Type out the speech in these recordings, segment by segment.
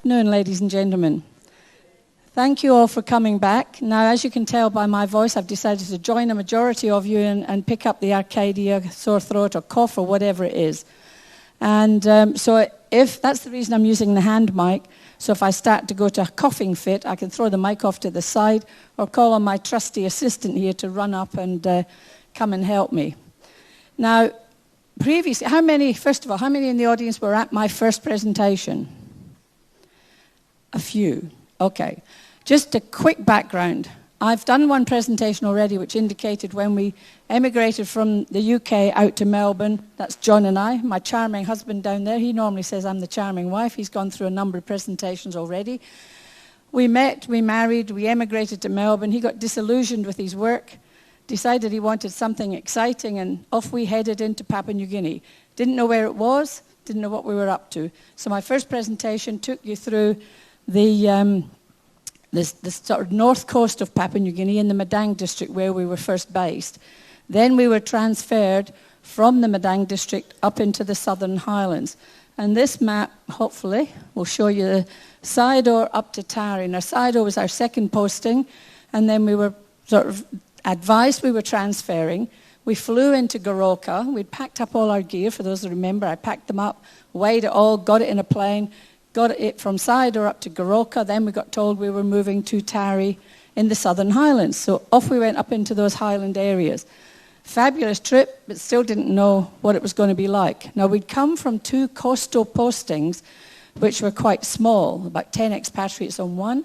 Good afternoon, ladies and gentlemen. Thank you all for coming back. Now, as you can tell by my voice, I've decided to join a majority of you and pick up the Arcadia, sore throat or cough or whatever it is. And so if that's the reason I'm using the hand mic, so if I start to go to a coughing fit, I can throw the mic off to the side or call on my trusty assistant here to run up and come and help me. Now, previously, first of all, how many in the audience were at my first presentation? A few. Okay. Just a quick background. I've done one presentation already which indicated when we emigrated from the UK out to Melbourne. That's John and I. My charming husband down there, he normally says I'm the charming wife. He's gone through a number of presentations already. We met, we married, we emigrated to Melbourne. He got disillusioned with his work, decided he wanted something exciting, and off we headed into Papua New Guinea. Didn't know where it was, didn't know what we were up to. So my first presentation took you through the sort of north coast of Papua New Guinea in the Madang district where we were first based. Then we were transferred from the Madang district up into the Southern Highlands. And this map, hopefully, will show you the Sidor up to Tari. Now, Sidor was our second posting, and then we were sort of advised we were transferring. We flew into Goroka. We'd packed up all our gear. For those that remember, I packed them up, weighed it all, got it in a plane, got it from Sidor up to Goroka. Then we got told we were moving to Tari in the Southern Highlands. So off we went up into those highland areas. Fabulous trip, but still didn't know what it was going to be like. Now, we'd come from two coastal postings, which were quite small, about 10 expatriates on one.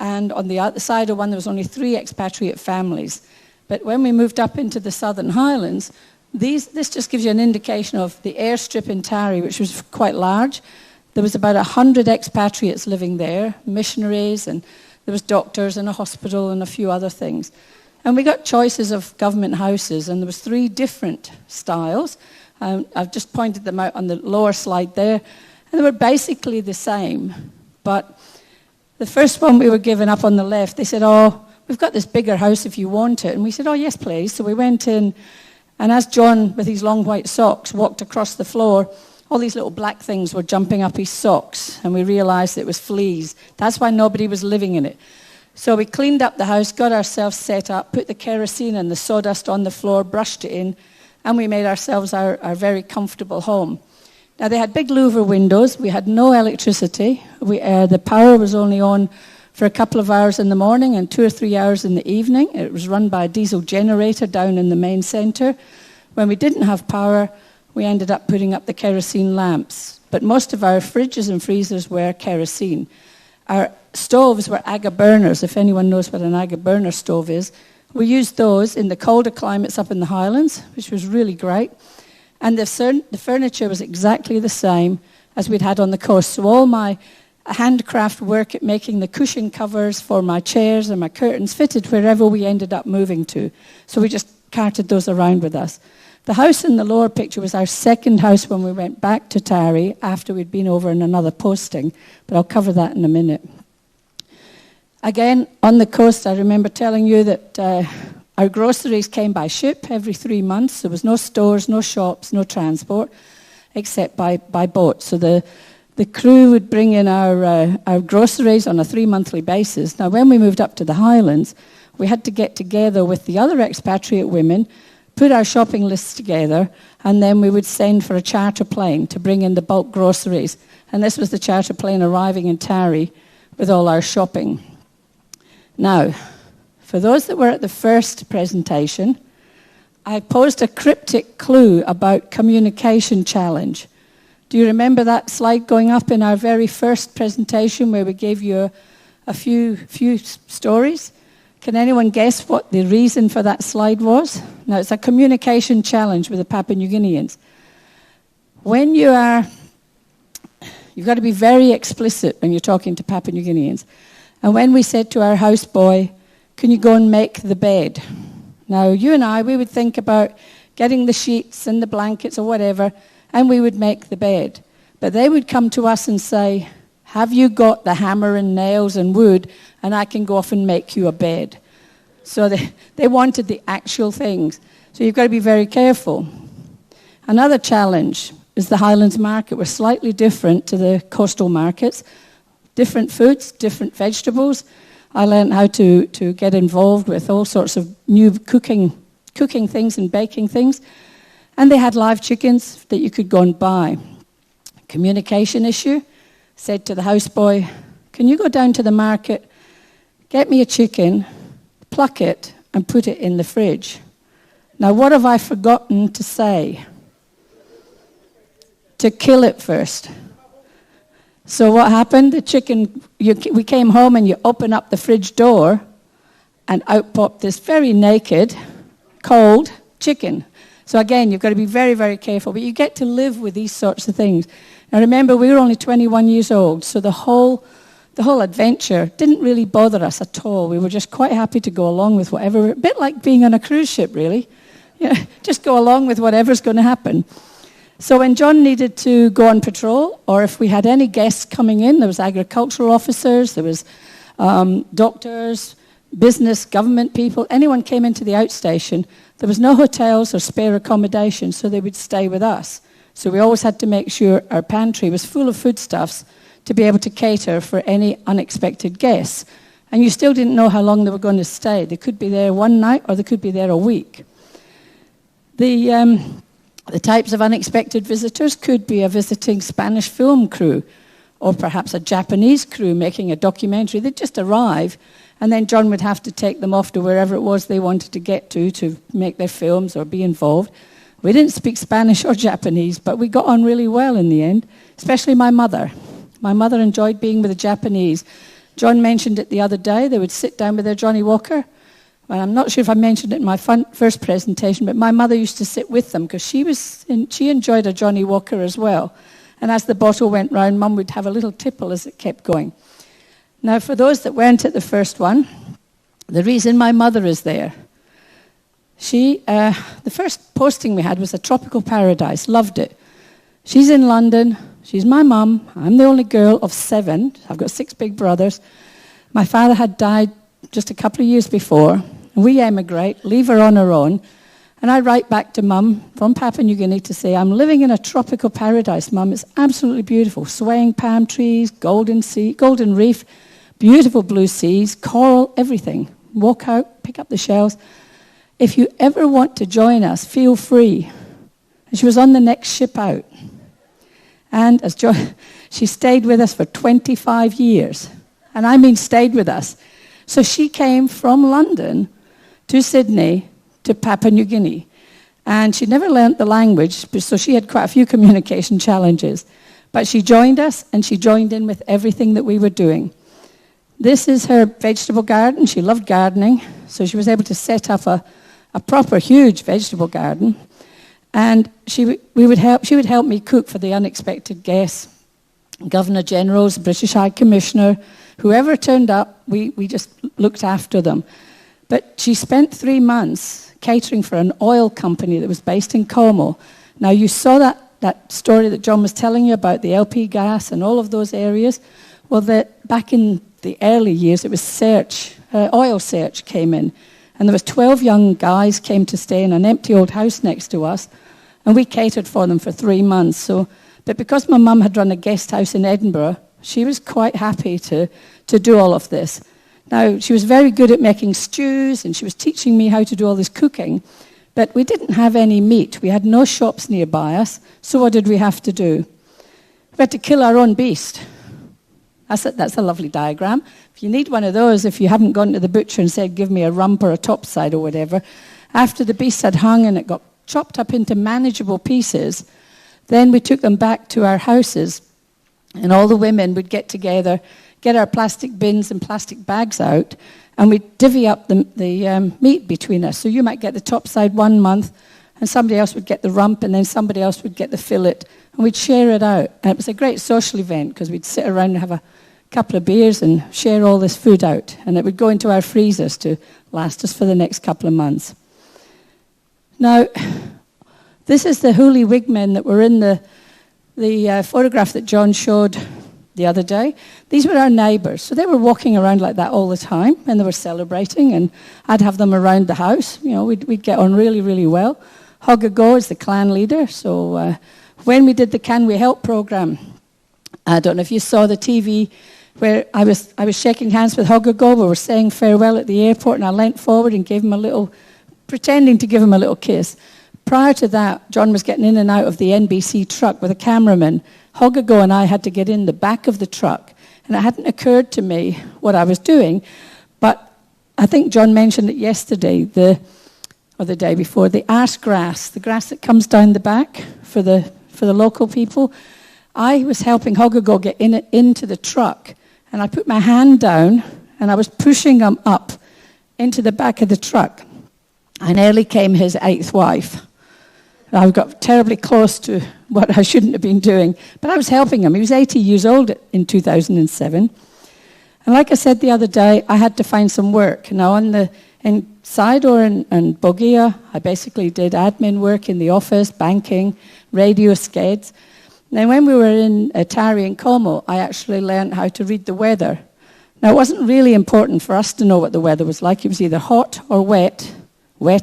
And on the other side of one, there was only 3 expatriate families. But when we moved up into the Southern Highlands, this just gives you an indication of the airstrip in Tari, which was quite large. There was about 100 expatriates living there, missionaries, and there was doctors and a hospital and a few other things. And we got choices of government houses, and there was 3 different styles. I've just pointed them out on the lower slide there. And they were basically the same. But the first one we were given up on the left, they said, "Oh, we've got this bigger house if you want it." And we said, "Oh, yes, please." So we went in, and as John, with his long white socks, walked across the floor, all these little black things were jumping up his socks, and we realized it was fleas. That's why nobody was living in it. So we cleaned up the house, got ourselves set up, put the kerosene and the sawdust on the floor, brushed it in, and we made ourselves our very comfortable home. Now, they had big louver windows. We had no electricity. The power was only on for a couple of hours in the morning and 2 or 3 hours in the evening. It was run by a diesel generator down in the main centre. When we didn't have power, we ended up putting up the kerosene lamps. But most of our fridges and freezers were kerosene. Our stoves were aga burners, if anyone knows what an aga burner stove is. We used those in the colder climates up in the Highlands, which was really great. And the furniture was exactly the same as we'd had on the coast. So all my handcraft work at making the cushion covers for my chairs and my curtains fitted wherever we ended up moving to. So we just carted those around with us. The house in the lower picture was our second house when we went back to Tari after we'd been over in another posting, but I'll cover that in a minute. Again, on the coast, I remember telling you that our groceries came by ship every 3 months. There was no stores, no shops, no transport, except by boat. So the crew would bring in our groceries on a 3-monthly basis. Now, when we moved up to the Highlands, we had to get together with the other expatriate women, put our shopping lists together, and then we would send for a charter plane to bring in the bulk groceries. And this was the charter plane arriving in Tari with all our shopping. Now, for those that were at the first presentation, I posed a cryptic clue about communication challenge. Do you remember that slide going up in our very first presentation where we gave you a few stories? Can anyone guess what the reason for that slide was? Now, it's a communication challenge with the Papua New Guineans. When you've got to be very explicit when you're talking to Papua New Guineans. And when we said to our houseboy, "Can you go and make the bed?" Now, you and I, we would think about getting the sheets and the blankets or whatever, and we would make the bed. But they would come to us and say, "Have you got the hammer and nails and wood, and I can go off and make you a bed?" So they wanted the actual things. So you've got to be very careful. Another challenge is the Highlands market. We're slightly different to the coastal markets. different foods, different vegetables. I learned how to get involved with all sorts of new cooking things and baking things. And they had live chickens that you could go and buy. Communication issue. Said to the houseboy, can you go down to the market, get me a chicken, pluck it, and put it in the fridge? Now, what have I forgotten to say? To kill it first. So what happened? The chicken, we came home and you open up the fridge door and out popped this very naked, cold chicken. So again, you've got to be very, very careful. But you get to live with these sorts of things. Now remember, we were only 21 years old, so the whole adventure didn't really bother us at all. We were just quite happy to go along with whatever, a bit like being on a cruise ship, really. Yeah, just go along with whatever's going to happen. So when John needed to go on patrol, or if we had any guests coming in, there was agricultural officers, there was doctors, business, government people, anyone came into the outstation, there was no hotels or spare accommodation, so they would stay with us. So we always had to make sure our pantry was full of foodstuffs to be able to cater for any unexpected guests. And you still didn't know how long they were going to stay. They could be there one night or they could be there a week. The types of unexpected visitors could be a visiting Spanish film crew or perhaps a Japanese crew making a documentary. They'd just arrive and then John would have to take them off to wherever it was they wanted to get to make their films or be involved. We didn't speak Spanish or Japanese, but we got on really well in the end, especially my mother. My mother enjoyed being with the Japanese. John mentioned it the other day. They would sit down with their Johnny Walker. Well, I'm not sure if I mentioned it in my first presentation, but my mother used to sit with them because she enjoyed a Johnny Walker as well. And as the bottle went round, Mum would have a little tipple as it kept going. Now, for those that weren't at the first one, the reason my mother is there, the first posting we had was a tropical paradise, loved it. She's in London, she's my mum, I'm the only girl of 7, I've got 6 big brothers. My father had died just a couple of years before, and we emigrate, leave her on her own, and I write back to Mum from Papua New Guinea to say, I'm living in a tropical paradise, Mum, it's absolutely beautiful, swaying palm trees, golden reef, beautiful blue seas, coral, everything. Walk out, pick up the shells. If you ever want to join us, feel free. And she was on the next ship out. And she stayed with us for 25 years. And I mean stayed with us. So she came from London to Sydney to Papua New Guinea. And she never learnt the language, so she had quite a few communication challenges. But she joined us, and she joined in with everything that we were doing. This is her vegetable garden. She loved gardening, so she was able to set up a proper huge vegetable garden. And she would help me cook for the unexpected guests, Governor Generals, British High Commissioner, whoever turned up, we just looked after them. But she spent 3 months catering for an oil company that was based in Como. Now, you saw that story that John was telling you about the LP gas and all of those areas. Well, back in the early years, it was oil search came in. And there was 12 young guys came to stay in an empty old house next to us, and we catered for them for 3 months. But because my mum had run a guest house in Edinburgh, she was quite happy to do all of this. Now, she was very good at making stews, and she was teaching me how to do all this cooking, but we didn't have any meat. We had no shops nearby us, so what did we have to do? We had to kill our own beast. That's a lovely diagram. If you need one of those, if you haven't gone to the butcher and said, give me a rump or a topside or whatever, after the beast had hung and it got chopped up into manageable pieces, then we took them back to our houses, and all the women would get together, get our plastic bins and plastic bags out, and we'd divvy up the meat between us. So you might get the topside 1 month, and somebody else would get the rump, and then somebody else would get the fillet, and we'd share it out. And it was a great social event, because we'd sit around and have a couple of beers and share all this food out, and it would go into our freezers to last us for the next couple of months. Now, this is the Huli Wigmen that were in the photograph that John showed the other day. These were our neighbours, so they were walking around like that all the time, and they were celebrating, and I'd have them around the house. You know, we'd get on really, really well. Hogago is the clan leader, so when we did the Can We Help program, I don't know if you saw the TV where I was shaking hands with Hocknull. We were saying farewell at the airport, and I leant forward and gave him pretending to give him a little kiss. Prior to that, John was getting in and out of the NBC truck with a cameraman. Hocknull and I had to get in the back of the truck, and it hadn't occurred to me what I was doing, but I think John mentioned it yesterday, or the day before, the arse grass, the grass that comes down the back for the local people. I was helping Hocknull get into the truck, and I put my hand down, and I was pushing him up into the back of the truck. I nearly came his 8th wife. I got terribly close to what I shouldn't have been doing, but I was helping him. He was 80 years old in 2007. And like I said the other day, I had to find some work. Now, in Sidor and Bogia, I basically did admin work in the office, banking, radio skids. And then when we were in Tari and Como, I actually learned how to read the weather. Now, it wasn't really important for us to know what the weather was like. It was either hot or wet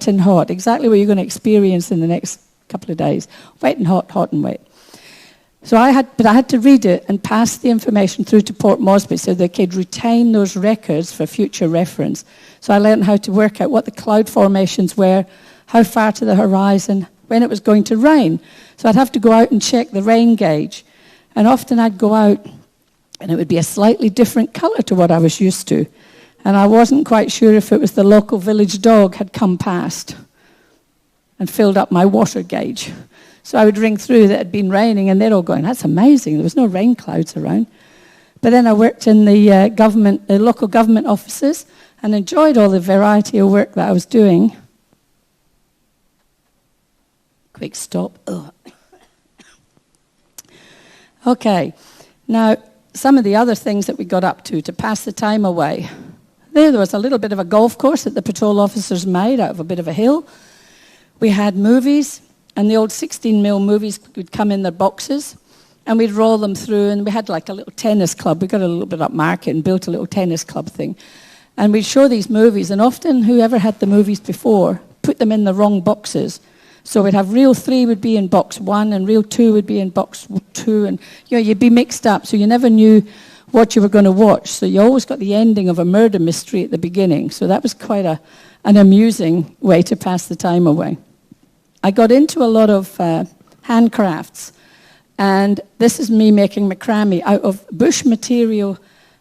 and hot, exactly what you're going to experience in the next couple of days. Wet and hot, hot and wet. So I had to read it and pass the information through to Port Moresby so they could retain those records for future reference. So I learned how to work out what the cloud formations were, how far to the horizon, when it was going to rain. So I'd have to go out and check the rain gauge. And often I'd go out and it would be a slightly different colour to what I was used to. And I wasn't quite sure if it was the local village dog had come past and filled up my water gauge. So I would ring through that it had been raining, and they're all going, that's amazing. There was no rain clouds around. But then I worked in the local government offices and enjoyed all the variety of work that I was doing. Quick stop. Ugh. Okay. Now, some of the other things that we got up to pass the time away. There was a little bit of a golf course that the patrol officers made out of a bit of a hill. We had movies, and the old 16mm movies would come in their boxes, and we'd roll them through, and we had like a little tennis club. We got a little bit up market and built a little tennis club thing. And we'd show these movies, and often whoever had the movies before put them in the wrong boxes. So we'd have reel 3 would be in box 1, and reel 2 would be in box 2, and you'd be mixed up, so you never knew what you were going to watch. So you always got the ending of a murder mystery at the beginning. So that was quite an amusing way to pass the time away. I got into a lot of handcrafts, and this is me making macrame out of bush material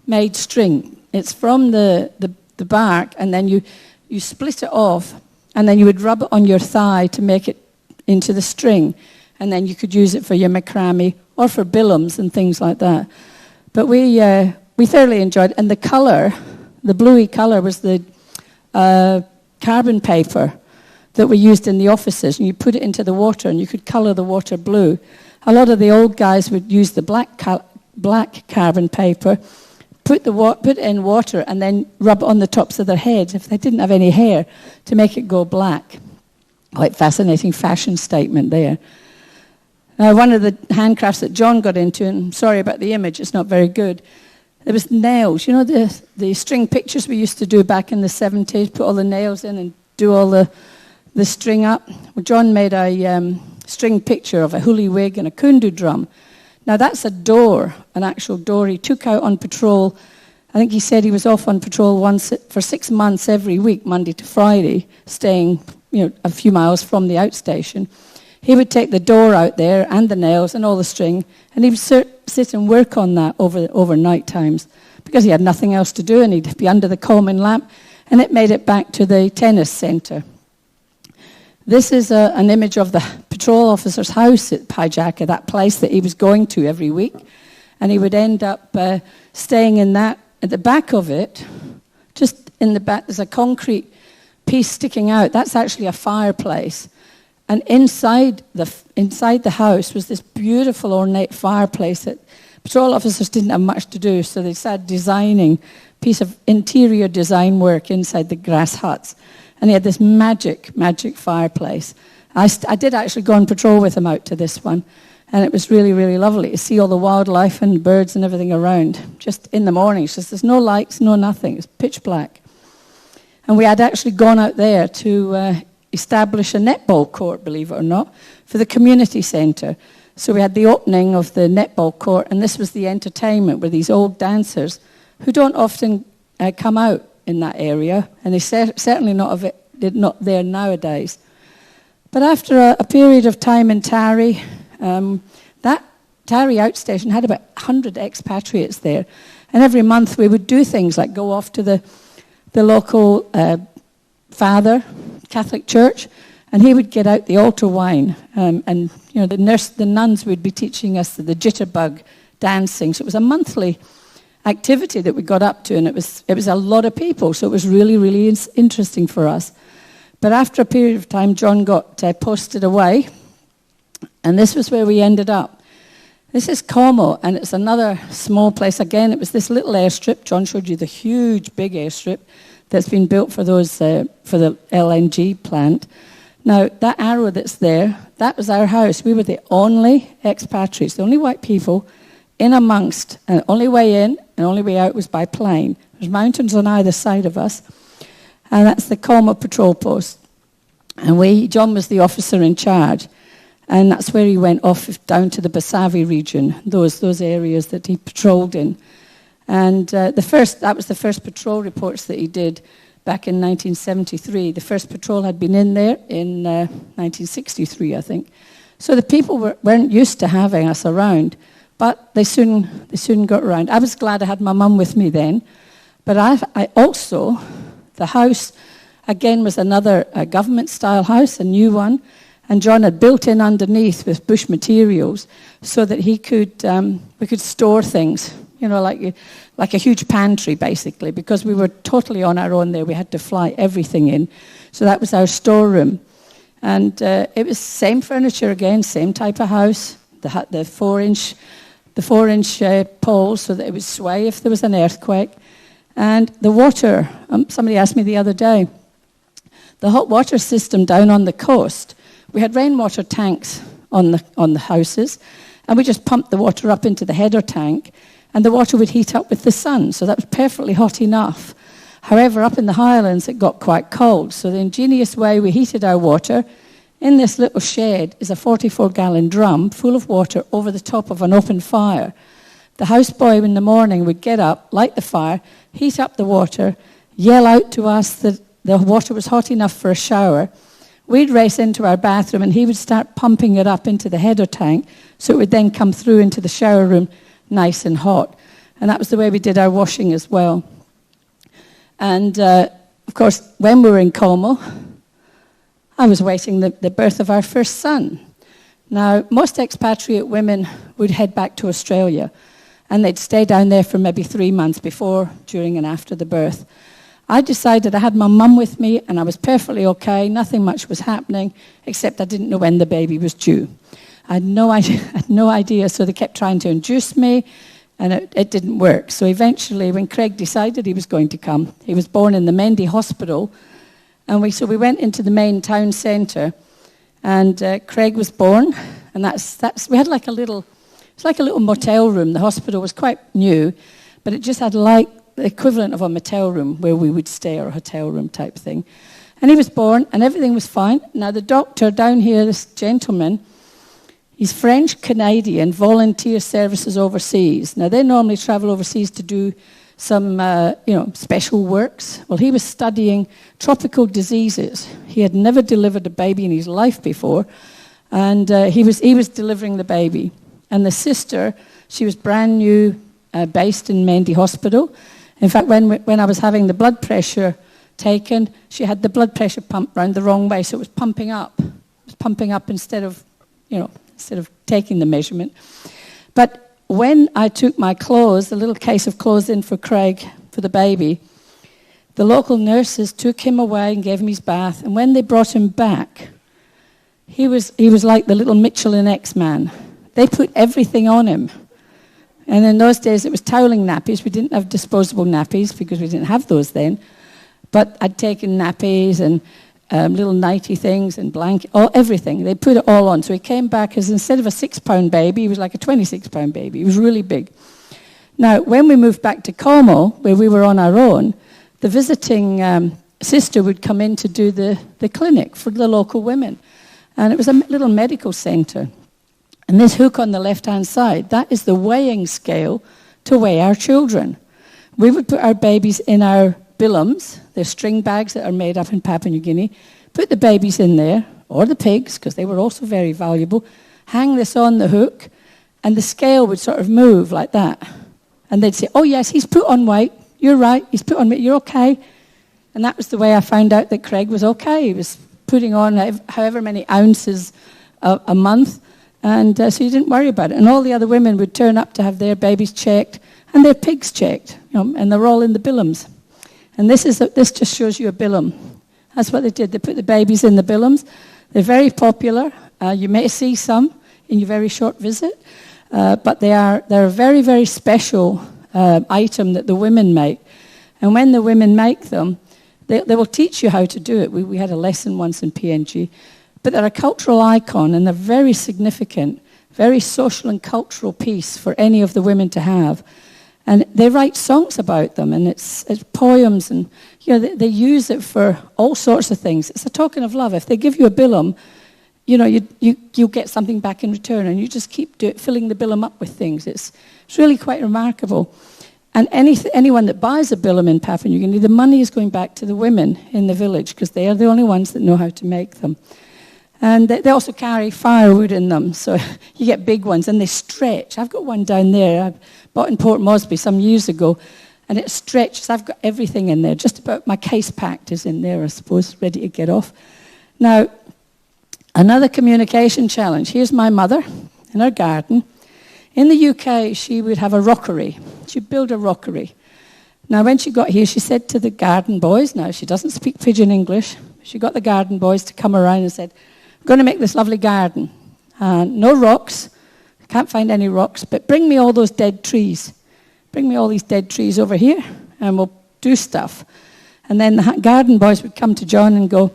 made string. It's from the bark, and then you split it off, and then you would rub it on your thigh to make it into the string, and then you could use it for your macrame or for billums and things like that. But we thoroughly enjoyed it, and the colour, the bluey colour, was the carbon paper that we used in the offices, and you put it into the water and you could colour the water blue. A lot of the old guys would use the black carbon paper, put it in water and then rub it on the tops of their heads if they didn't have any hair to make it go black. Quite fascinating fashion statement there. One of the handcrafts that John got into, and I'm sorry about the image, it's not very good, there was nails. You know the string pictures we used to do back in the 70s, put all the nails in and do all the string up? Well, John made a string picture of a huli wig and a kundu drum. Now that's a door, an actual door he took out on patrol. I think he said he was off on patrol once for 6 months every week, Monday to Friday, staying a few miles from the outstation. He would take the door out there and the nails and all the string, and he would sit and work on that over night times because he had nothing else to do, and he'd be under the common lamp, and it made it back to the tennis centre. This is an image of the patrol officer's house at Pajaka, that place that he was going to every week, and he would end up staying in that. At the back of it, just in the back, there's a concrete piece sticking out. That's actually a fireplace. And inside the house was this beautiful ornate fireplace that patrol officers didn't have much to do, so they started designing a piece of interior design work inside the grass huts. And he had this magic fireplace. I did actually go on patrol with him out to this one, and it was really, really lovely to see all the wildlife and birds and everything around, just in the morning. It's just there's no lights, no nothing. It's pitch black. And we had actually gone out there to establish a netball court, believe it or not, for the community centre. So we had the opening of the netball court, and this was the entertainment with these old dancers who don't often come out in that area, and they certainly not there nowadays. But after a period of time in Tarry, that Tarry outstation had about 100 expatriates there, and every month we would do things like go off to the local father, Catholic church, and he would get out the altar wine, and the nuns would be teaching us the jitterbug dancing. So it was a monthly activity that we got up to, and it was a lot of people. So it was really, really interesting for us. But after a period of time, John got posted away, and this was where we ended up. This is Como, and it's another small place. Again, it was this little airstrip. John showed you the huge, big airstrip that's been built for the LNG plant. Now, that arrow that's there, that was our house. We were the only expatriates, the only white people in amongst, and the only way in and only way out was by plane. There's mountains on either side of us, and that's the Como patrol post. And John was the officer in charge, and that's where he went off down to the Basavi region, those areas that he patrolled in. And that was the first patrol reports that he did back in 1973. The first patrol had been in there in 1963, I think. So the people weren't used to having us around, but they soon got around. I was glad I had my mum with me then, but I also, the house, again, was another government-style house, a new one, and John had built in underneath with bush materials so that we could store things, like a huge pantry, basically, because we were totally on our own there. We had to fly everything in. So that was our storeroom. And it was same furniture again, same type of house, the 4-inch poles so that it would sway if there was an earthquake. And the water, somebody asked me the other day, the hot water system down on the coast, we had rainwater tanks on the houses, and we just pumped the water up into the header tank, and the water would heat up with the sun, so that was perfectly hot enough. However, up in the Highlands, it got quite cold, so the ingenious way we heated our water, in this little shed is a 44-gallon drum full of water over the top of an open fire. The houseboy in the morning would get up, light the fire, heat up the water, yell out to us that the water was hot enough for a shower. We'd race into our bathroom, and he would start pumping it up into the header tank, so it would then come through into the shower room nice and hot. And that was the way we did our washing as well. And, of course, when we were in Como, I was waiting the birth of our first son. Now, most expatriate women would head back to Australia, and they'd stay down there for maybe 3 months before, during, and after the birth. I decided I had my mum with me, and I was perfectly okay. Nothing much was happening, except I didn't know when the baby was due. I had no idea, so they kept trying to induce me, and it didn't work. So eventually, when Craig decided he was going to come, he was born in the Mendy Hospital, and we went into the main town centre, and Craig was born, and we had like a little motel room. The hospital was quite new, but it just had like the equivalent of a motel room where we would stay, or a hotel room type thing. And he was born, and everything was fine. Now, the doctor down here, this gentleman, he's French-Canadian, volunteer services overseas. Now, they normally travel overseas to do some, special works. Well, he was studying tropical diseases. He had never delivered a baby in his life before, and he was delivering the baby. And the sister, she was brand new, based in Mendy Hospital. In fact, when I was having the blood pressure taken, she had the blood pressure pumped round the wrong way, so it was pumping up. It was pumping up instead of taking the measurement. But when I took my clothes, the little case of clothes in for Craig, for the baby, the local nurses took him away and gave him his bath, and when they brought him back, he was like the little Mitchell and X-Man. They put everything on him. And in those days, it was toweling nappies. We didn't have disposable nappies because we didn't have those then. But I'd taken nappies and little nighty things and blanket, everything. They put it all on. So he came back as, instead of a 6-pound baby, he was like a 26-pound baby. He was really big. Now, when we moved back to Como, where we were on our own, the visiting sister would come in to do the clinic for the local women. And it was a little medical centre. And this hook on the left-hand side, that is the weighing scale to weigh our children. We would put our babies in our billums, they're string bags that are made up in Papua New Guinea, put the babies in there, or the pigs, because they were also very valuable, hang this on the hook, and the scale would sort of move like that. And they'd say, oh yes, he's put on weight, you're right, he's put on weight, you're okay. And that was the way I found out that Craig was okay. He was putting on however many ounces a month, and so you didn't worry about it. And all the other women would turn up to have their babies checked and their pigs checked, and they're all in the billums. And this just shows you a billum. That's what they did. They put the babies in the billums. They're very popular. You may see some in your very short visit, but they're a very, very special item that the women make. And when the women make them, they will teach you how to do it. We had a lesson once in PNG. But they're a cultural icon, and they're very significant, very social and cultural piece for any of the women to have. And they write songs about them, and it's poems, and they use it for all sorts of things. It's a token of love. If they give you a billum, you get something back in return, and you just keep filling the billum up with things. It's really quite remarkable. And anyone that buys a billum in Papua New Guinea, the money is going back to the women in the village, because they are the only ones that know how to make them. And they also carry firewood in them, so you get big ones, and they stretch. I've got one down there I bought in Port Moresby some years ago, and it stretches. I've got everything in there. Just about my case packed is in there, I suppose, ready to get off. Now, another communication challenge. Here's my mother in her garden. In the UK, she would have a rockery. She'd build a rockery. Now, when she got here, she said to the garden boys, now she doesn't speak pidgin English, she got the garden boys to come around and said, I'm going to make this lovely garden. No rocks. I can't find any rocks, but bring me all those dead trees. Bring me all these dead trees over here, and we'll do stuff. And then the garden boys would come to John and go,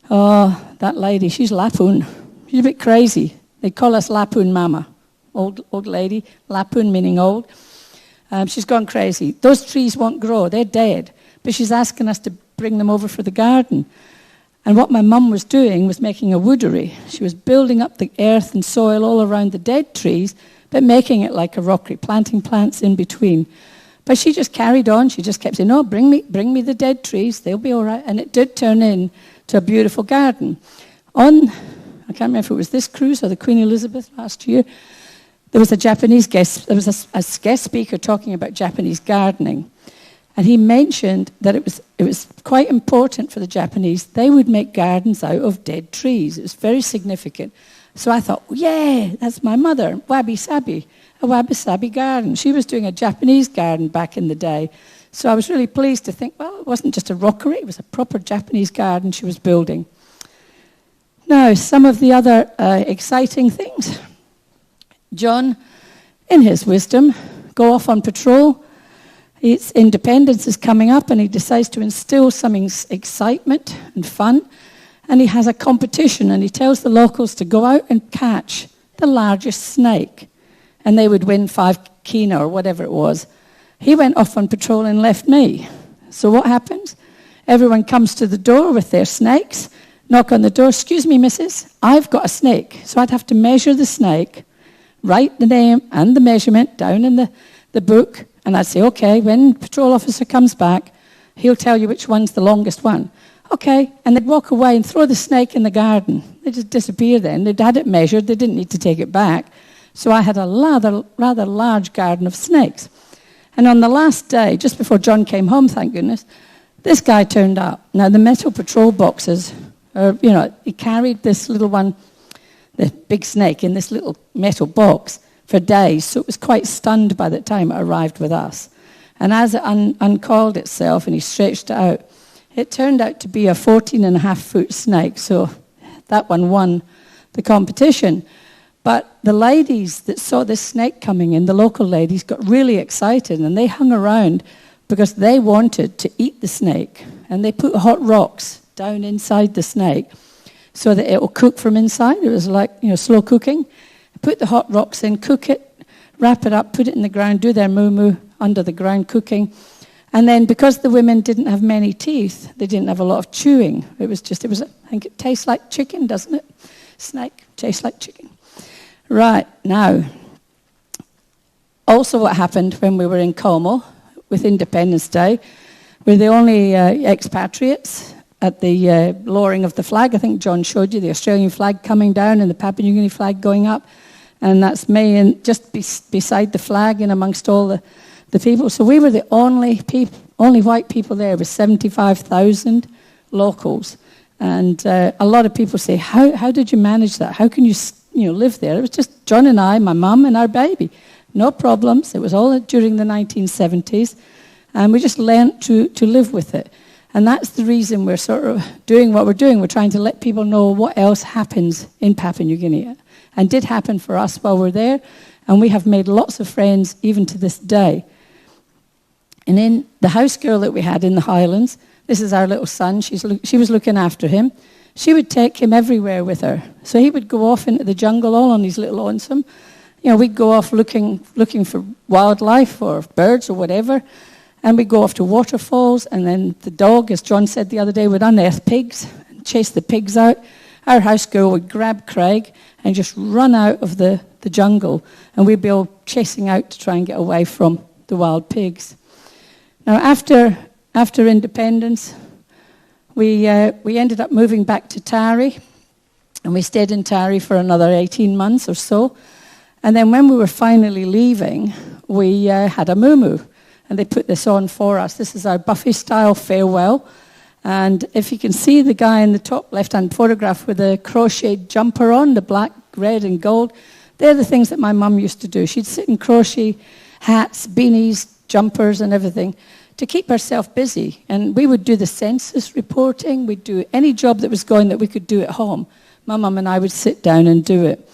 oh, that lady, she's Lapun. She's a bit crazy. They call us Lapun Mama. Old lady, Lapun meaning old. She's gone crazy. Those trees won't grow. They're dead. But she's asking us to bring them over for the garden. And what my mum was doing was making a woodery. She was building up the earth and soil all around the dead trees, but making it like a rockery, planting plants in between. But she just carried on. She just kept saying, no, bring me the dead trees. They'll be all right. And it did turn into a beautiful garden. I can't remember if it was this cruise or the Queen Elizabeth last year, there was a Japanese guest, there was a guest speaker talking about Japanese gardening. And he mentioned that it was quite important for the Japanese. They would make gardens out of dead trees. It was very significant. So I thought, yeah, that's my mother, wabi-sabi, a wabi-sabi garden. She was doing a Japanese garden back in the day. So I was really pleased to think, well, it wasn't just a rockery, it was a proper Japanese garden she was building. Now, some of the other exciting things. John, in his wisdom, go off on patrol. Its independence is coming up, and he decides to instill some excitement and fun. And he has a competition, and he tells the locals to go out and catch the largest snake. And they would win 5 kina or whatever it was. He went off on patrol and left me. So what happens? Everyone comes to the door with their snakes, knock on the door, excuse me, missus, I've got a snake. So I'd have to measure the snake, write the name and the measurement down in the book, and I'd say, okay, when the patrol officer comes back, he'll tell you which one's the longest one. Okay, and they'd walk away and throw the snake in the garden. They'd just disappear then. They'd had it measured. They didn't need to take it back. So I had a rather large garden of snakes. And on the last day, just before John came home, thank goodness, this guy turned up. Now, the metal patrol boxes, he carried this little one, the big snake, in this little metal box for days. So it was quite stunned by the time it arrived with us. And as it uncoiled itself and he stretched it out, it turned out to be a 14.5-foot snake. So that one won the competition. But the ladies that saw this snake coming in, the local ladies, got really excited, and they hung around because they wanted to eat the snake. And they put hot rocks down inside the snake so that it will cook from inside. It was like, slow cooking. Put the hot rocks in, cook it, wrap it up, put it in the ground, do their moo-moo under the ground cooking. And then because the women didn't have many teeth, they didn't have a lot of chewing. I think it tastes like chicken, doesn't it? Snake tastes like chicken. Right, now, also what happened when we were in Como with Independence Day, we're the only expatriates at the lowering of the flag. I think John showed you the Australian flag coming down and the Papua New Guinea flag going up. And that's me, and just beside the flag and amongst all the people. So we were the only white people there, with 75,000 locals. And a lot of people say, how did you manage that? How can you live there? It was just John and I, my mum and our baby. No problems. It was all during the 1970s. And we just learnt to live with it. And that's the reason we're sort of doing what we're doing. We're trying to let people know what else happens in Papua New Guinea. And did happen for us while we're there. And we have made lots of friends even to this day. And then the house girl that we had in the Highlands, this is our little son. She was looking after him. She would take him everywhere with her. So he would go off into the jungle all on his little lonesome. We'd go off looking for wildlife or birds or whatever. And we'd go off to waterfalls. And then the dog, as John said the other day, would unearth pigs and chase the pigs out. Our house girl would grab Craig and just run out of the jungle. And we'd be all chasing out to try and get away from the wild pigs. Now, after independence, we ended up moving back to Tari. And we stayed in Tari for another 18 months or so. And then when we were finally leaving, we had a moo-moo. And they put this on for us. This is our Buffy-style farewell. And if you can see the guy in the top left-hand photograph with the crocheted jumper on, the black, red, and gold, they're the things that my mum used to do. She'd sit and crochet hats, beanies, jumpers, and everything to keep herself busy. And we would do the census reporting. We'd do any job that was going that we could do at home. My mum and I would sit down and do it.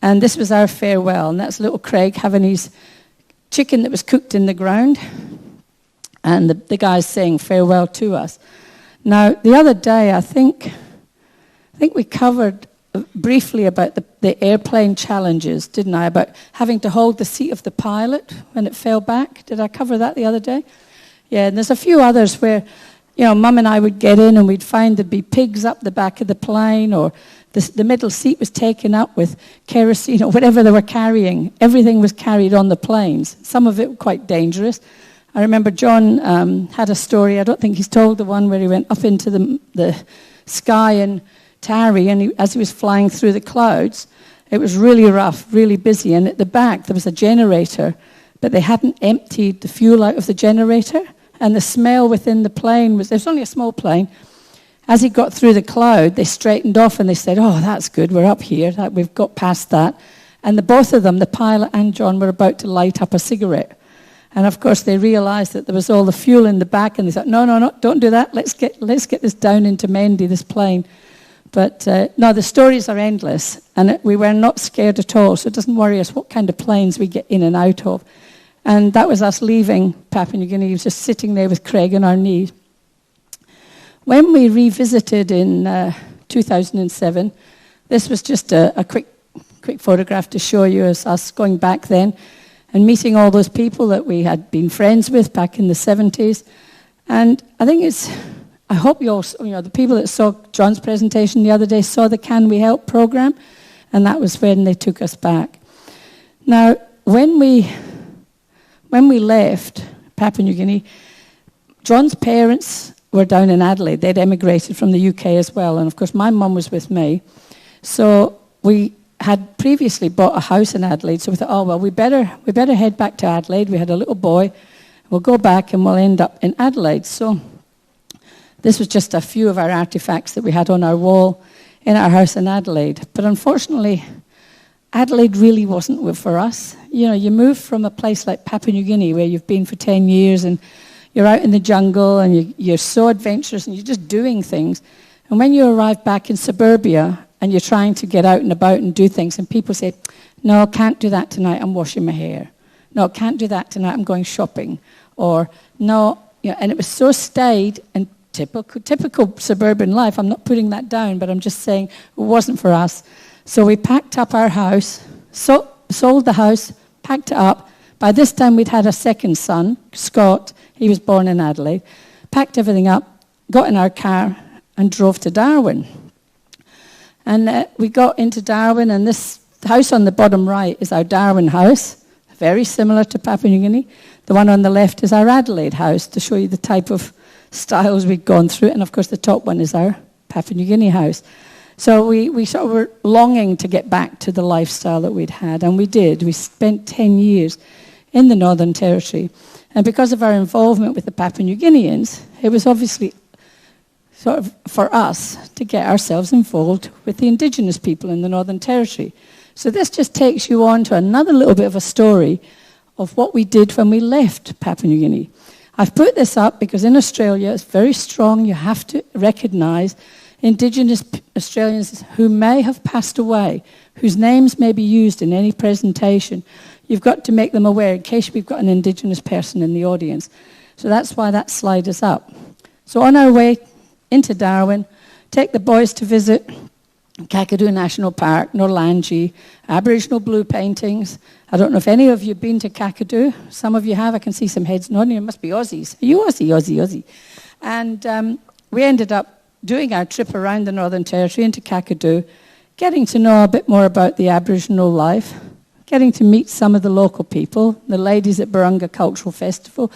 And this was our farewell. And that's little Craig having his chicken that was cooked in the ground. And the guy's saying farewell to us. Now, the other day, I think we covered briefly about the airplane challenges, didn't I? About having to hold the seat of the pilot when it fell back. Did I cover that the other day? Yeah, and there's a few others where, Mum and I would get in and we'd find there'd be pigs up the back of the plane, or the middle seat was taken up with kerosene or whatever they were carrying. Everything was carried on the planes. Some of it quite dangerous. I remember John had a story, I don't think he's told the one where he went up into the sky in Tari, and as he was flying through the clouds, it was really rough, really busy, and at the back there was a generator, but they hadn't emptied the fuel out of the generator, and the smell within the plane was, it was only a small plane. As he got through the cloud, they straightened off and they said, oh, that's good, we're up here, we've got past that. And both of them, the pilot and John, were about to light up a cigarette. And of course, they realized that there was all the fuel in the back, and they thought, no, don't do that. Let's get this down into Mendy, this plane. But no, the stories are endless, and we were not scared at all, so it doesn't worry us what kind of planes we get in and out of. And that was us leaving Papua New Guinea. He was just sitting there with Craig on our knees. When we revisited in 2007, this was just a quick photograph to show you as us going back then and meeting all those people that we had been friends with back in the 70s. And I think I hope you all, the people that saw John's presentation the other day saw the Can We Help program, and that was when they took us back. Now, when we left Papua New Guinea, John's parents were down in Adelaide. They'd emigrated from the UK as well, and of course my mum was with me. So we had previously bought a house in Adelaide, so we thought, oh, well, we better head back to Adelaide. We had a little boy. We'll go back and we'll end up in Adelaide. So this was just a few of our artifacts that we had on our wall in our house in Adelaide. But unfortunately, Adelaide really wasn't for us. You move from a place like Papua New Guinea where you've been for 10 years and you're out in the jungle and you're so adventurous and you're just doing things. And when you arrive back in suburbia and you're trying to get out and about and do things, and people say, no, can't do that tonight, I'm washing my hair. No, can't do that tonight, I'm going shopping. Or, no, and it was so staid and typical suburban life. I'm not putting that down, but I'm just saying it wasn't for us. So we packed up our house, sold the house, packed it up. By this time, we'd had a second son, Scott. He was born in Adelaide. Packed everything up, got in our car, and drove to Darwin. And we got into Darwin, and this The house on the bottom right is our Darwin house, very similar to Papua New Guinea. The one on the left is our Adelaide house, to show you the type of styles we'd gone through. And of course, the top one is our Papua New Guinea house. So we sort of were longing to get back to the lifestyle that we'd had, and we did. We spent 10 years in the Northern Territory. And because of our involvement with the Papua New Guineans, it was obviously sort of for us to get ourselves involved with the indigenous people in the Northern Territory. So this just takes you on to another little bit of a story of what we did when we left Papua New Guinea. I've put this up because in Australia it's very strong. You have to recognise Indigenous Australians who may have passed away, whose names may be used in any presentation. You've got to make them aware in case we've got an Indigenous person in the audience. So that's why that slide is up. So on our way into Darwin, take the boys to visit Kakadu National Park, Norlangi, Aboriginal blue paintings. I don't know if any of you have been to Kakadu. Some of you have. I can see some heads nodding. It must be Aussies. Are you Aussie? Aussie. And we ended up doing our trip around the Northern Territory into Kakadu, getting to know a bit more about the Aboriginal life, getting to meet some of the local people, the ladies at Barunga Cultural Festival.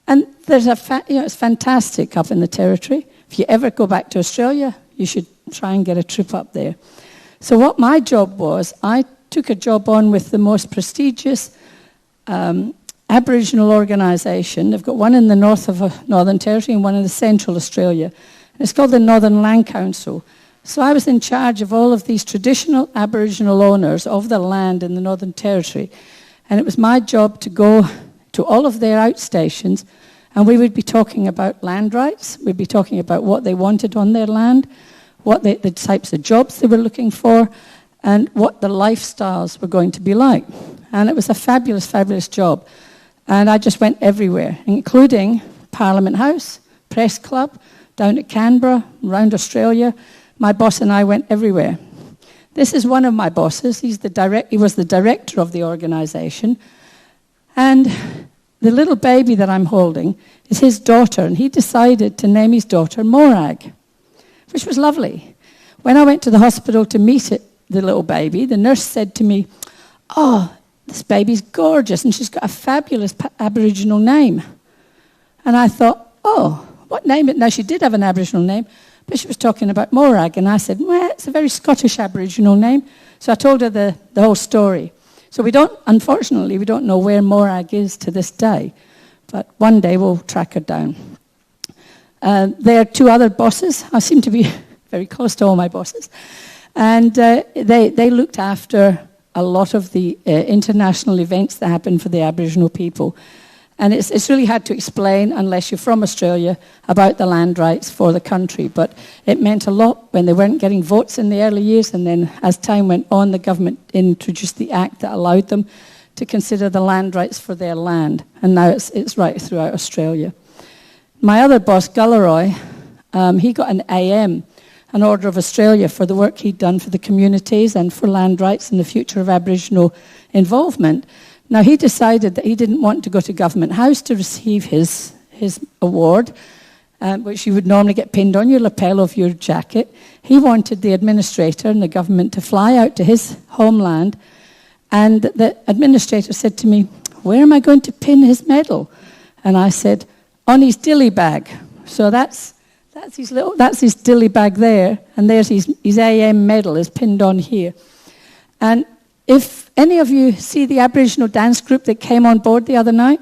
And there's it's fantastic up in the Territory. If you ever go back to Australia, you should try and get a trip up there. So what my job was, I took a job on with the most prestigious Aboriginal organisation. They've got one in the north of Northern Territory and one in the Central Australia. It's called the Northern Land Council. So I was in charge of all of these traditional Aboriginal owners of the land in the Northern Territory. And it was my job to go to all of their outstations, and we would be talking about land rights. We'd be talking about what they wanted on their land, what the types of jobs they were looking for, and what the lifestyles were going to be like. And it was a fabulous, fabulous job. And I just went everywhere, including Parliament House, Press Club, down at Canberra, around Australia. My boss and I went everywhere. This is one of my bosses. He was the director of the organisation. And the little baby that I'm holding is his daughter, and he decided to name his daughter Morag, which was lovely. When I went to the hospital to meet the little baby, the nurse said to me, "Oh, this baby's gorgeous, and she's got a fabulous Aboriginal name." And I thought, oh, what name? Now, she did have an Aboriginal name, but she was talking about Morag. And I said, well, it's a very Scottish Aboriginal name. So I told her the whole story. So unfortunately, we don't know where Morag is to this day. But one day we'll track her down. There are two other bosses. I seem to be very close to all my bosses. And they looked after a lot of the international events that happen for the Aboriginal people. And it's really hard to explain, unless you're from Australia, about the land rights for the country. But it meant a lot when they weren't getting votes in the early years. And then as time went on, the government introduced the act that allowed them to consider the land rights for their land. And now it's right throughout Australia. My other boss, Gulleroy, he got an AM, an Order of Australia, for the work he'd done for the communities and for land rights and the future of Aboriginal involvement. Now, he decided that he didn't want to go to Government House to receive his award, which you would normally get pinned on your lapel of your jacket. He wanted the administrator and the government to fly out to his homeland, and the administrator said to me, "Where am I going to pin his medal?" And I said, "On his dilly bag." So that's his dilly bag there, and there's his AM medal is pinned on here. And if any of you see the Aboriginal dance group that came on board the other night,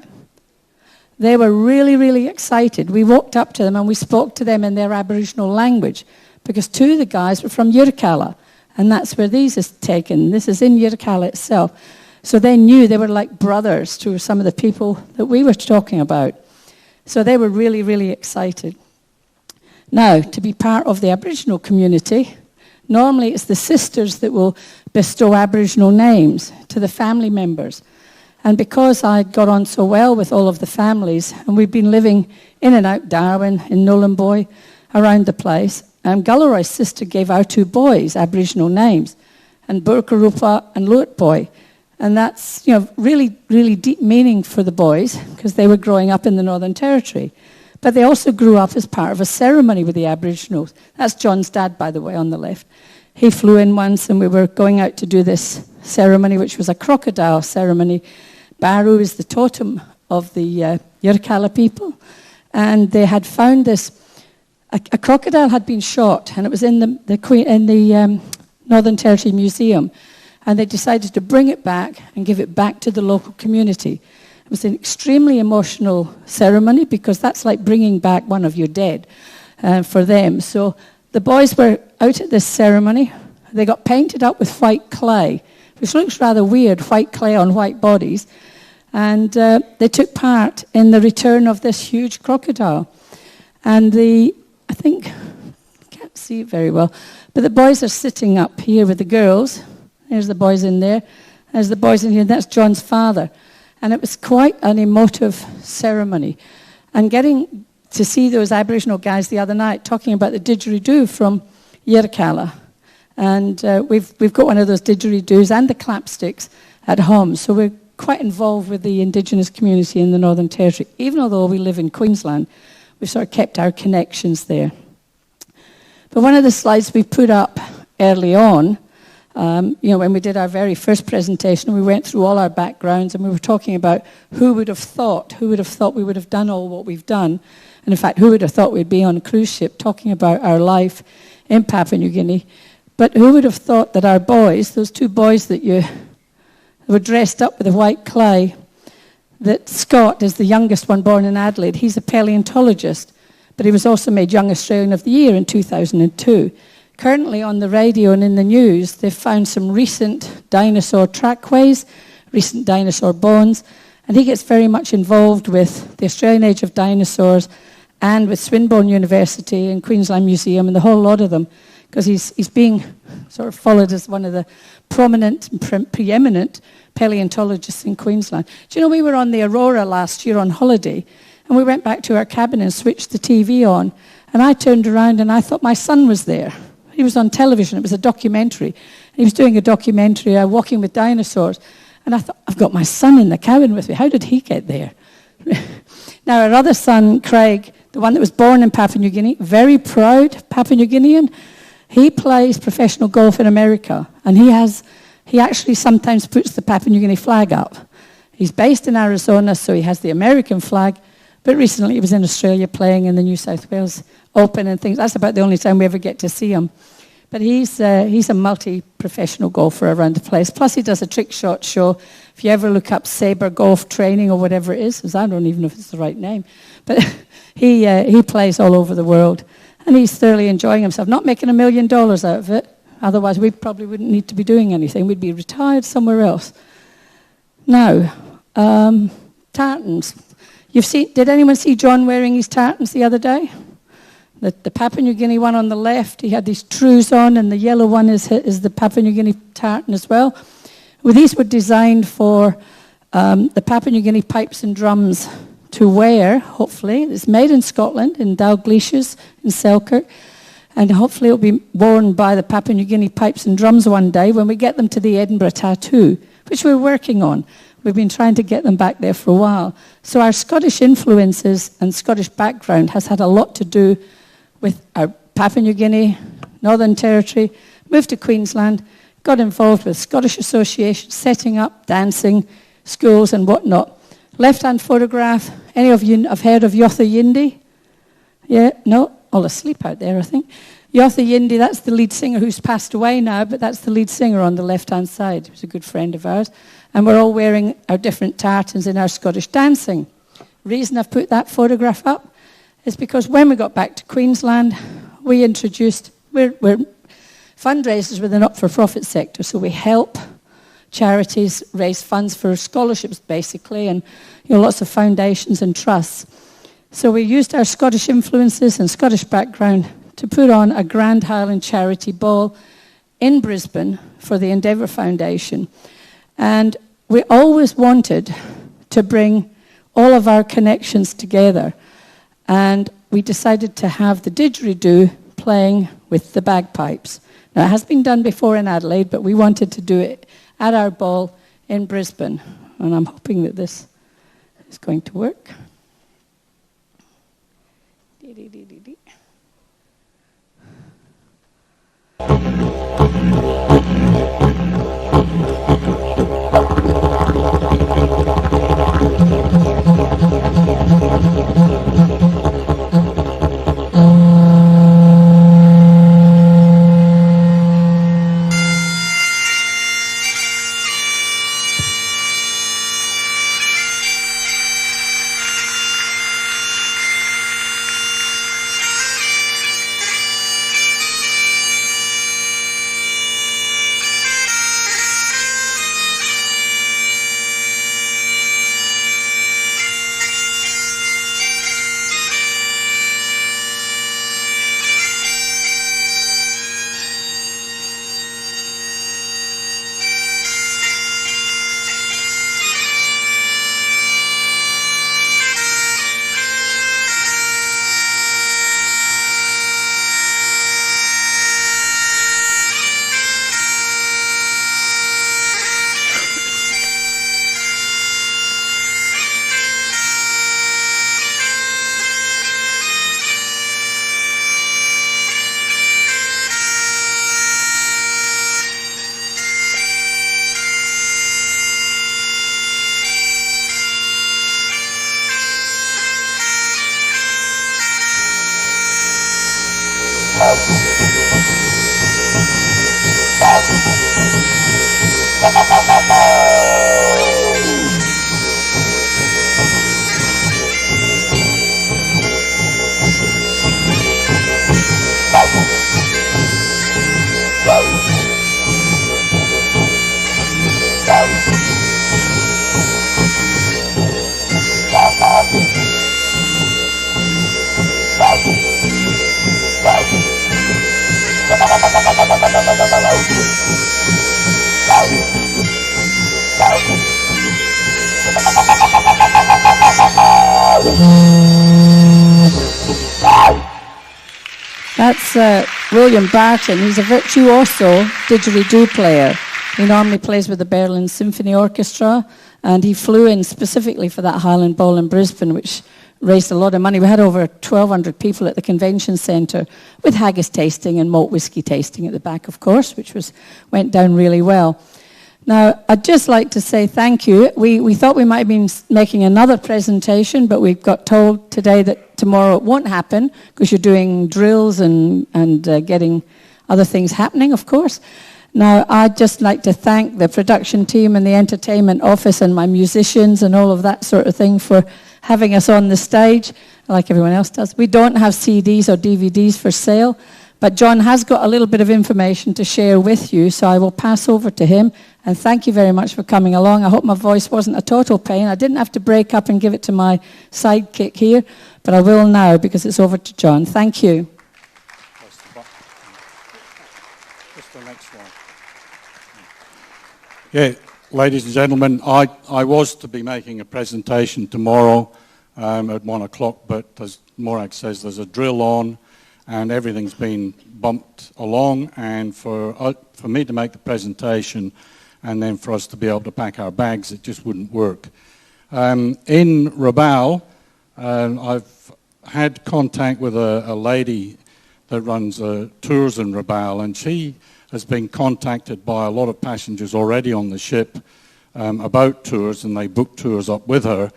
they were really, really excited. We walked up to them and we spoke to them in their Aboriginal language, because two of the guys were from Yirrkala, and that's where these is taken. This is in Yirrkala itself. So they knew they were like brothers to some of the people that we were talking about. So they were really, really excited. Now, to be part of the Aboriginal community, normally it's the sisters that will bestow Aboriginal names to the family members. And because I got on so well with all of the families, and we've been living in and out Darwin, in Nhulunbuy, around the place, Gulleroy's sister gave our two boys Aboriginal names, and Burkarupa and Luitboy. And that's, really, really deep meaning for the boys, because they were growing up in the Northern Territory. But they also grew up as part of a ceremony with the Aboriginals. That's John's dad, by the way, on the left. he flew in once, and we were going out to do this ceremony, which was a crocodile ceremony. Baru is the totem of the Yirrkala people, and they had found this. A crocodile had been shot, and it was in the Northern Territory Museum, and they decided to bring it back and give it back to the local community. It was an extremely emotional ceremony because that's like bringing back one of your dead for them. So the boys were out at this ceremony. They got painted up with white clay, which looks rather weird, white clay on white bodies. And they took part in the return of this huge crocodile. And I can't see it very well, but the boys are sitting up here with the girls. There's the boys in there. There's the boys in here. That's John's father. And it was quite an emotive ceremony. And getting to see those Aboriginal guys the other night talking about the didgeridoo from Yirrkala. And we've got one of those didgeridoos and the clapsticks at home. So we're quite involved with the Indigenous community in the Northern Territory. Even although we live in Queensland, we've sort of kept our connections there. But one of the slides we put up early on, when we did our very first presentation, we went through all our backgrounds and we were talking about who would have thought we would have done all what we've done. And in fact, who would have thought we'd be on a cruise ship talking about our life in Papua New Guinea. But who would have thought that our boys, those two boys that were dressed up with the white clay, that Scott is the youngest one born in Adelaide. He's a paleontologist, but he was also made Young Australian of the Year in 2002. Currently on the radio and in the news, they've found some recent dinosaur trackways, recent dinosaur bones, and he gets very much involved with the Australian Age of Dinosaurs and with Swinburne University and Queensland Museum and the whole lot of them, because he's being sort of followed as one of the prominent, preeminent paleontologists in Queensland. Do you know, we were on the Aurora last year on holiday, and we went back to our cabin and switched the TV on, and I turned around and I thought my son was there. He was on television. It was a documentary. He was doing a documentary, Walking with Dinosaurs, and I thought, I've got my son in the cabin with me. How did he get there? Now, our other son, Craig, the one that was born in Papua New Guinea, very proud Papua New Guinean, he plays professional golf in America, and he actually sometimes puts the Papua New Guinea flag up. He's based in Arizona, so he has the American flag, but recently he was in Australia playing in the New South Wales Open and things. That's about the only time we ever get to see him. But he's a multi-professional golfer around the place. Plus he does a trick shot show. If you ever look up Sabre Golf Training or whatever it is, because I don't even know if it's the right name, but he plays all over the world. And he's thoroughly enjoying himself, not making $1 million out of it. Otherwise, we probably wouldn't need to be doing anything. We'd be retired somewhere else. Now, tartans. Did anyone see John wearing his tartans the other day? The Papua New Guinea one on the left, he had these trews on, and the yellow one is the Papua New Guinea tartan as well. Well, these were designed for the Papua New Guinea pipes and drums to wear, hopefully. It's made in Scotland, in Dalgleish, in Selkirk, and hopefully it'll be worn by the Papua New Guinea pipes and drums one day when we get them to the Edinburgh Tattoo, which we're working on. We've been trying to get them back there for a while. So our Scottish influences and Scottish background has had a lot to do with our Papua New Guinea, Northern Territory, moved to Queensland, got involved with Scottish associations, setting up, dancing, schools and whatnot. Left-hand photograph, any of you have heard of Yotha Yindi? Yeah, no? All asleep out there, I think. Yotha Yindi, that's the lead singer who's passed away now, but that's the lead singer on the left-hand side. He was a good friend of ours. And we're all wearing our different tartans in our Scottish dancing. Reason I've put that photograph up is because when we got back to Queensland, we introduced, we're fundraisers with the not-for-profit sector, so we help charities raise funds for scholarships, basically, and lots of foundations and trusts. So we used our Scottish influences and Scottish background to put on a Grand Highland charity ball in Brisbane for the Endeavour Foundation. And we always wanted to bring all of our connections together. And we decided to have the didgeridoo playing with the bagpipes. Now, it has been done before in Adelaide, but we wanted to do it at our ball in Brisbane. And I'm hoping that this is going to work. Dee, dee, dee, dee, dee. That's William Barton. He's a virtuoso didgeridoo player. He normally plays with the Berlin Symphony Orchestra, and he flew in specifically for that Highland Ball in Brisbane, which raised a lot of money. We had over 1,200 people at the convention centre with haggis tasting and malt whiskey tasting at the back, of course, which went down really well. Now, I'd just like to say thank you. We thought we might have been making another presentation, but we got told today that tomorrow it won't happen because you're doing drills and getting other things happening, of course. Now, I'd just like to thank the production team and the entertainment office and my musicians and all of that sort of thing for having us on the stage, like everyone else does. We don't have CDs or DVDs for sale, but John has got a little bit of information to share with you, so I will pass over to him. And thank you very much for coming along. I hope my voice wasn't a total pain. I didn't have to break up and give it to my sidekick here, but I will now because it's over to John. Thank you. Just the next one. Yeah, ladies and gentlemen, I was to be making a presentation tomorrow at 1 o'clock, but as Morag says, there's a drill on and everything's been bumped along, and for me to make the presentation and then for us to be able to pack our bags, it just wouldn't work. In Rabaul, I've had contact with a lady that runs tours in Rabaul, and she has been contacted by a lot of passengers already on the ship about tours, and they book tours up with her.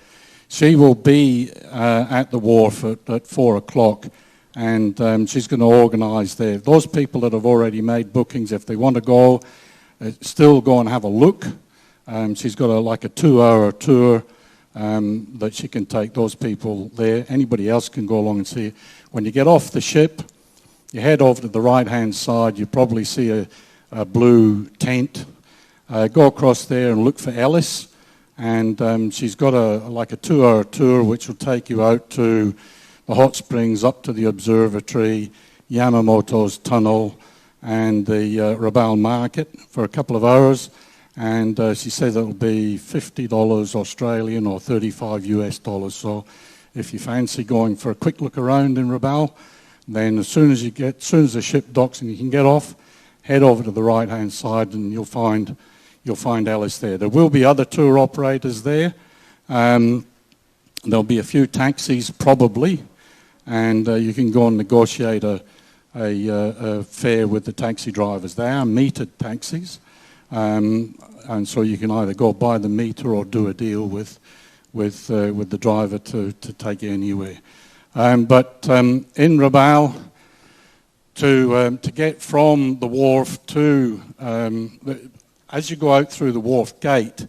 She will be at the wharf at 4 o'clock, and she's going to organise there. Those people that have already made bookings, if they want to go, still go and have a look. She's got like a 2-hour tour that she can take those people there. Anybody else can go along and see it. When you get off the ship, you head over to the right-hand side, you probably see a blue tent. Go across there and look for Ellis, and she's got like a 2-hour tour which will take you out to the hot springs, up to the observatory, Yamamoto's tunnel, and the Rabaul market for a couple of hours. And she says it'll be $50 Australian or $35 US. So if you fancy going for a quick look around in Rabaul, then as soon as the ship docks and you can get off, head over to the right-hand side and you'll find Alice there. There will be other tour operators there. There'll be a few taxis probably, and you can go and negotiate a fare with the taxi drivers. They are metered taxis, and so you can either go by the meter or do a deal with with the driver to take you anywhere. But in Rabaul, to get from the wharf to, as you go out through the wharf gate,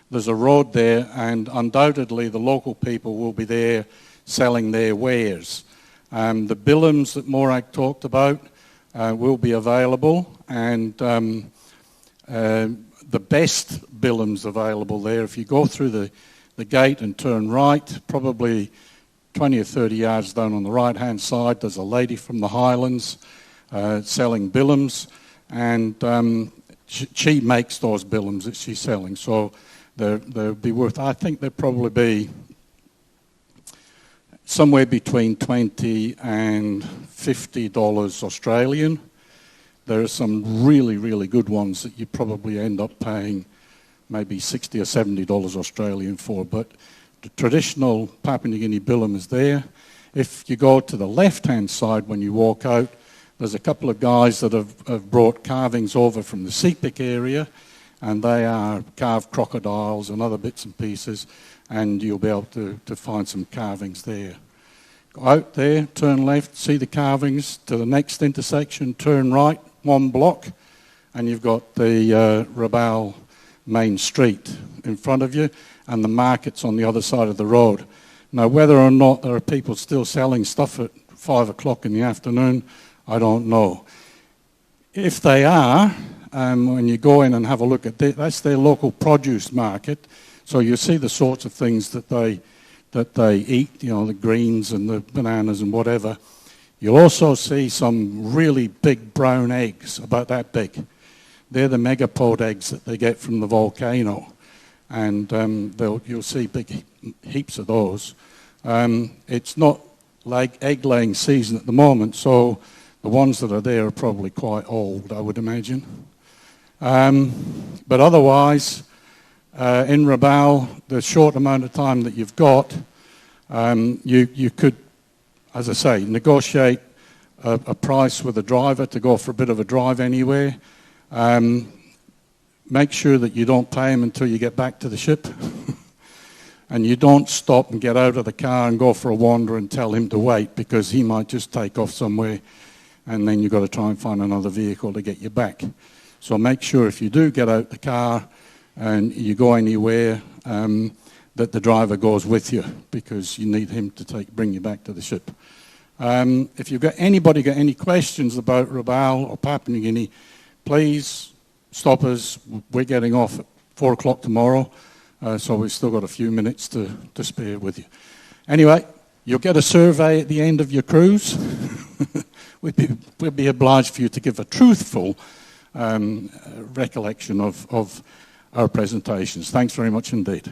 there's a road there, and undoubtedly the local people will be there selling their wares. The billums that Morag talked about will be available, and the best billums available there, if you go through the gate and turn right, probably 20 or 30 yards down on the right-hand side, there's a lady from the Highlands selling billums, and she makes those billums that she's selling. So they'll be worth, I think they'll probably be somewhere between $20 and $50 Australian. There are some really, really good ones that you probably end up paying maybe $60 or $70 Australian for, but the traditional Papua New Guinea billum is there. If you go to the left-hand side when you walk out, there's a couple of guys that have brought carvings over from the Sepik area, and they are carved crocodiles and other bits and pieces, and you'll be able to find some carvings there. Go out there, turn left, see the carvings, to the next intersection, turn right, 1 block, and you've got the Rabaul main street in front of you, and the market's on the other side of the road. Now, whether or not there are people still selling stuff at 5 o'clock in the afternoon, I don't know. If they are, when you go in and have a look at that, that's their local produce market, so you see the sorts of things that they eat, you know, the greens and the bananas and whatever. You'll also see some really big brown eggs, about that big. They're the megapod eggs that they get from the volcano, and you'll see big heaps of those. It's not like egg-laying season at the moment, so the ones that are there are probably quite old, I would imagine. But otherwise, in Rabaul, the short amount of time that you've got, you could, as I say, negotiate a price with a driver to go for a bit of a drive anywhere. Make sure that you don't pay him until you get back to the ship. And you don't stop and get out of the car and go for a wander and tell him to wait, because he might just take off somewhere, and then you've got to try and find another vehicle to get you back. So make sure if you do get out the car and you go anywhere, that the driver goes with you, because you need him to bring you back to the ship. If you've got anybody got any questions about Rabaul or Papua New Guinea, please stop us. We're getting off at 4 o'clock tomorrow, so we've still got a few minutes to spare with you. Anyway, you'll get a survey at the end of your cruise. We'd be obliged for you to give a truthful recollection of our presentations. Thanks very much indeed.